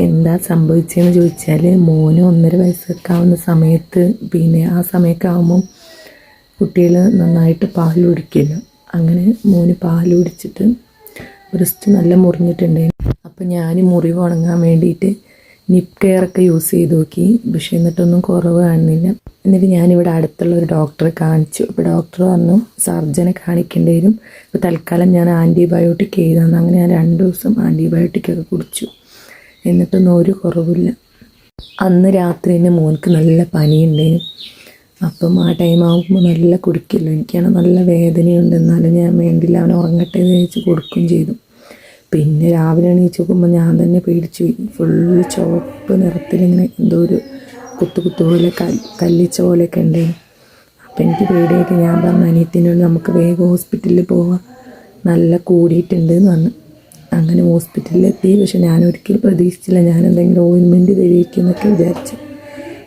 എന്താ സംഭവിച്ചതെന്ന് ചോദിച്ചാൽ മോന് 1.5 വയസ്സൊക്കെ ആവുന്ന സമയത്ത് ആ സമയമൊക്കെ ആകുമ്പം കുട്ടികൾ നന്നായിട്ട് പാൽ കുടിക്കില്ല. അങ്ങനെ മോന് പാൽ കുടിച്ചിട്ട് ബ്രസ്റ്റ് നല്ല മുറിഞ്ഞിട്ടുണ്ടായിരുന്നു. അപ്പോൾ ഞാൻ മുറിവ് ഉണങ്ങാൻ വേണ്ടിയിട്ട് നിപ്പ് കെയറൊക്കെ യൂസ് ചെയ്ത് നോക്കി. പക്ഷേ എന്നിട്ടൊന്നും കുറവ് കാണുന്നില്ല. എന്നിട്ട് ഞാനിവിടെ അടുത്തുള്ള ഒരു ഡോക്ടറെ കാണിച്ചു. അപ്പോൾ ഡോക്ടർ പറഞ്ഞു സർജനെ കാണിക്കേണ്ടി വരും. അപ്പോൾ തൽക്കാലം ഞാൻ ആൻറ്റിബയോട്ടിക് ചെയ്തു. അങ്ങനെ ഞാൻ 2 ദിവസം ആൻറ്റിബയോട്ടിക്കൊക്കെ കുടിച്ചു. എന്നിട്ടൊന്നും ഒരു കുറവില്ല. അന്ന് രാത്രി തന്നെ മോൻക്ക് നല്ല പനിയുണ്ടായിരുന്നു. അപ്പം ആ ടൈം ആകുമ്പോൾ നല്ല കുടിക്കില്ല. എനിക്കാണ് നല്ല വേദനയുണ്ട്. എന്നാലും ഞാൻ വേണ്ടില്ല, അവൻ ഉറങ്ങട്ടെ എന്ന് വെച്ച് കൊടുക്കുകയും ചെയ്തു. പിന്നെ രാവിലെ എണീച്ച് നോക്കുമ്പോൾ ഞാൻ തന്നെ പേടിച്ചു. ഫുള്ള് ചുവപ്പ് നിറത്തിലിങ്ങനെ എന്തോ ഒരു കുത്തു പോലെ കല്ലിച്ച പോലെയൊക്കെ ഉണ്ടായിരുന്നു. അപ്പം എനിക്ക് പേടിയായിട്ട് ഞാൻ പറഞ്ഞു അനിയത്തിനോട് നമുക്ക് വേഗം ഹോസ്പിറ്റലിൽ പോവാം, നല്ല കൂടിയിട്ടുണ്ട് എന്ന് പറഞ്ഞു. അങ്ങനെ ഹോസ്പിറ്റലിലെത്തി. പക്ഷെ ഞാൻ ഒരിക്കലും പ്രതീക്ഷിച്ചില്ല ഞാൻ എന്തെങ്കിലും ഓയിൻമെൻറ്റ് തരുമെന്നൊക്കെ വിചാരിച്ചു.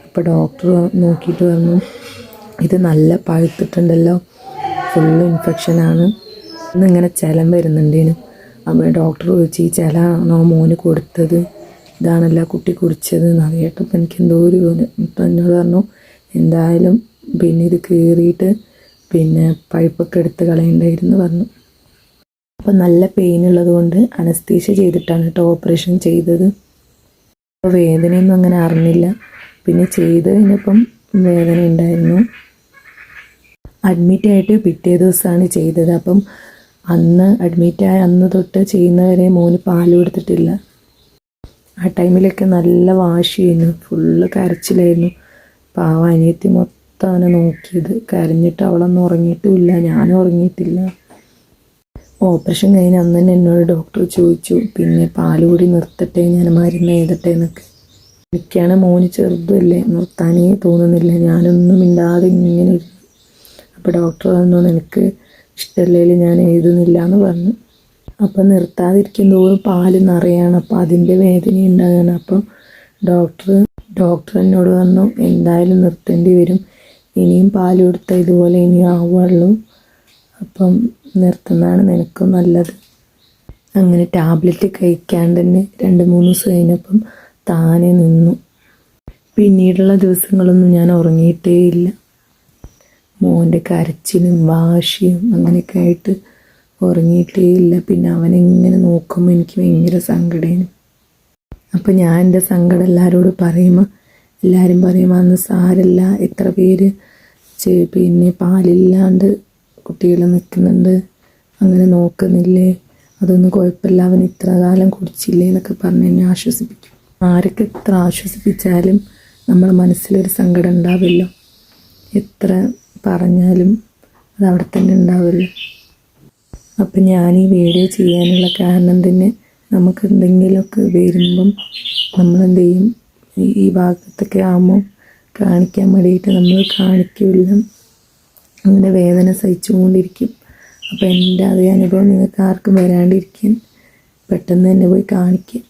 അപ്പോൾ ഡോക്ടർ നോക്കിയിട്ട് പറഞ്ഞു ഇത് നല്ല പഴുത്തിട്ടുണ്ടല്ലോ, ഫുള്ള് ഇൻഫെക്ഷനാണ്, ഇന്നിങ്ങനെ ചലം വരുന്നുണ്ടേനു. അപ്പോൾ ഡോക്ടർ ചോദിച്ചു ഈ ചലാണോ മോന് കൊടുത്തത്, ഇതാണല്ലോ കുട്ടി കുടിച്ചത് എന്ന് കേട്ടപ്പോൾ എനിക്ക് എന്തോ ഒരു ഇപ്പം എന്നോട് പറഞ്ഞു എന്തായാലും ഇത് കീറിയിട്ട് പഴുപ്പൊക്കെ എടുത്ത് കളയണ്ടായിരുന്നു പറഞ്ഞു. അപ്പം നല്ല പെയിൻ ഉള്ളത് കൊണ്ട് അനസ്തീഷ്യ ചെയ്തിട്ടാണ് കേട്ടോ ഓപ്പറേഷൻ ചെയ്തത്. അപ്പോൾ വേദനയൊന്നും അങ്ങനെ അറിഞ്ഞില്ല. പിന്നെ ചെയ്ത് കഴിഞ്ഞപ്പം വേദന ഉണ്ടായിരുന്നു. അഡ്മിറ്റായിട്ട് പിറ്റേ ദിവസമാണ് ചെയ്തത്. അപ്പം അന്ന് അഡ്മിറ്റായ അന്ന് തൊട്ട് ചെയ്യുന്നവരെ മോന് പാൽ കൊടുത്തിട്ടില്ല. ആ ടൈമിലൊക്കെ നല്ല വാശിയായിരുന്നു, ഫുള്ള് കരച്ചിലായിരുന്നു. പാവം അനിയത്തി മൊത്തം അവനെ നോക്കിയത്. കരഞ്ഞിട്ട് അവളൊന്നും ഉറങ്ങിയിട്ടുമില്ല, ഞാനും ഉറങ്ങിയിട്ടില്ല. ഓപ്പറേഷൻ കഴിഞ്ഞ് അന്ന് തന്നെ എന്നോട് ഡോക്ടർ ചോദിച്ചു പാൽ കൂടി നിർത്തട്ടെ, ഞാൻ മരുന്ന് എഴുതട്ടെ എന്നൊക്കെ. എനിക്കാണ് മോന് ചെറുതല്ലേ, നിർത്താനേ തോന്നുന്നില്ല. ഞാനൊന്നും മിണ്ടാതെ ഇങ്ങനെ ഇരുന്നു. അപ്പോൾ ഡോക്ടർ പറഞ്ഞു എനിക്ക് ഇഷ്ടമില്ലെങ്കിൽ ഞാൻ എഴുതുന്നില്ല എന്ന് പറഞ്ഞു. അപ്പം നിർത്താതിരിക്കും തോറും പാല് നിറയാണ്, അപ്പോൾ അതിൻ്റെ വേദന ഉണ്ടാകുകയാണ്. അപ്പം ഡോക്ടർ എന്നോട് പറഞ്ഞു എന്തായാലും നിർത്തേണ്ടി വരും, ഇനിയും പാൽ കൊടുത്താൽ ഇതുപോലെ ഇനിയും ആവുകയുള്ളൂ, അപ്പം നിർത്തുന്നതാണ് നിനക്കും നല്ലത്. അങ്ങനെ ടാബ്ലറ്റ് കഴിക്കാണ്ട് തന്നെ 2-3 ദിവസം കഴിഞ്ഞപ്പം താനെ നിന്നു. പിന്നീടുള്ള ദിവസങ്ങളൊന്നും ഞാൻ ഉറങ്ങിയിട്ടേ ഇല്ല. മോൻ്റെ കരച്ചിലും വാശിയും അങ്ങനെയൊക്കെ ആയിട്ട് ഉറങ്ങിയിട്ടേ ഇല്ല. പിന്നെ അവനെങ്ങനെ നോക്കുമ്പോൾ എനിക്ക് ഭയങ്കര സങ്കടമാണ്. അപ്പം ഞാൻ എൻ്റെ സങ്കടം എല്ലാവരോടും പറയുമ്പോൾ എല്ലാവരും പറയും അന്ന് സാരമില്ല, എത്ര പേര് പാലില്ലാണ്ട് കുട്ടികൾ നിൽക്കുന്നുണ്ട്, അങ്ങനെ നോക്കുന്നില്ലേ, അതൊന്നും കുഴപ്പമില്ല, അവൻ ഇത്ര കാലം കുടിച്ചില്ലേ എന്നൊക്കെ പറഞ്ഞ് എന്നെ ആശ്വസിപ്പിക്കും. ആരൊക്കെ എത്ര ആശ്വസിപ്പിച്ചാലും നമ്മുടെ മനസ്സിലൊരു സങ്കടം ഉണ്ടാവില്ല. എത്ര പറഞ്ഞാലും അത് അവിടെ തന്നെ ഉണ്ടാവില്ല. അപ്പം ഞാൻ ഈ വീഡിയോ ചെയ്യാനുള്ള കാരണം തന്നെ നമുക്ക് എന്തെങ്കിലുമൊക്കെ വരുമ്പം നമ്മളെന്ത് ചെയ്യും, ഈ ഭാഗത്തൊക്കെ ആകുമ്പോൾ കാണിക്കാൻ വേണ്ടിയിട്ട് നമ്മൾ കാണിക്കില്ല, അങ്ങനെ വേദന സഹിച്ചുകൊണ്ടിരിക്കും. അപ്പോൾ എൻ്റെ അതേ അനുഭവം നിങ്ങൾക്ക് ആർക്കും വരാണ്ടിരിക്കാൻ പെട്ടെന്ന് തന്നെ പോയി കാണിക്കുക.